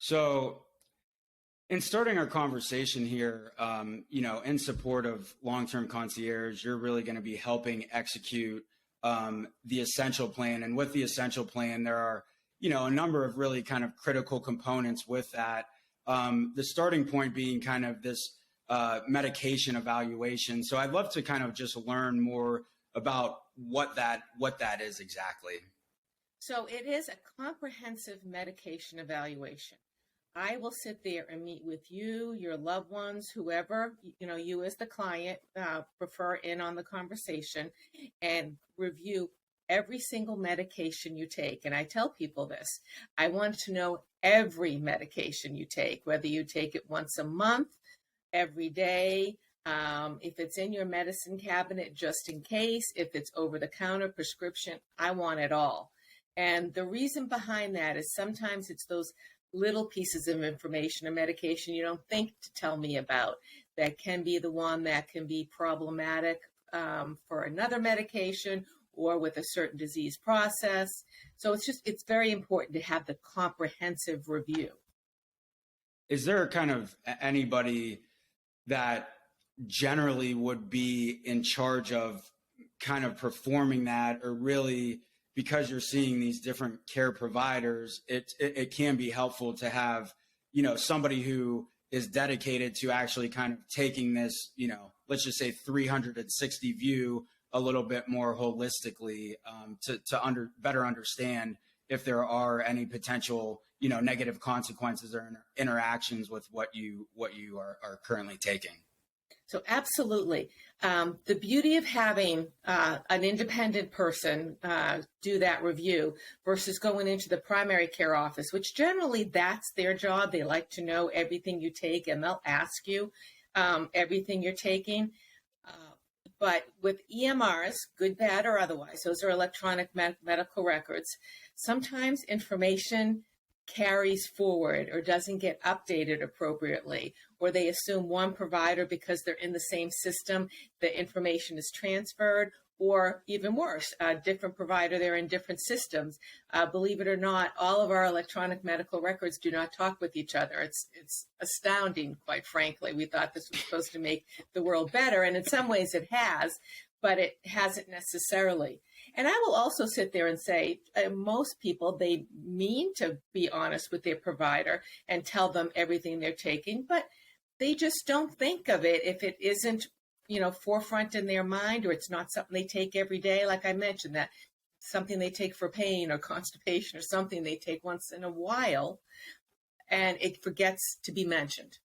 So, in starting our conversation here, in support of long-term concierge, you're really going to be helping execute the essential plan. And with the essential plan, there are, a number of really kind of critical components with that. The starting point being kind of this medication evaluation. So I'd love to kind of just learn more about what that is exactly. So it is a comprehensive medication evaluation. I will sit there and meet with you, your loved ones, whoever, you as the client prefer in on the conversation, and review every single medication you take. And I tell people this, I want to know every medication you take, whether you take it once a month, every day, if it's in your medicine cabinet, just in case, if it's over-the-counter prescription, I want it all. And the reason behind that is sometimes it's those little pieces of information or medication you don't think to tell me about that can be the one that can be problematic for another medication or with a certain disease process. So it's very important to have the comprehensive review. Is there kind of anybody that generally would be in charge of kind of performing that, or really, because you're seeing these different care providers, it can be helpful to have, somebody who is dedicated to actually kind of taking this, let's just say 360 view a little bit more holistically, to better understand if there are any potential, negative consequences or interactions with what you are currently taking. So absolutely. The beauty of having an independent person do that review versus going into the primary care office, which generally that's their job. They like to know everything you take and they'll ask you everything you're taking. But with EMRs, good, bad, or otherwise, those are electronic medical records, sometimes information carries forward or doesn't get updated appropriately, or they assume one provider because they're in the same system, the information is transferred, or even worse, a different provider, they're in different systems. Believe it or not, all of our electronic medical records do not talk with each other. It's astounding, quite frankly. We thought this was supposed to make the world better, and in some ways it has, but it hasn't necessarily. And I will also sit there and say, most people, they mean to be honest with their provider and tell them everything they're taking, but they just don't think of it if it isn't, forefront in their mind, or it's not something they take every day. Like I mentioned, that something they take for pain or constipation or something they take once in a while, and it forgets to be mentioned.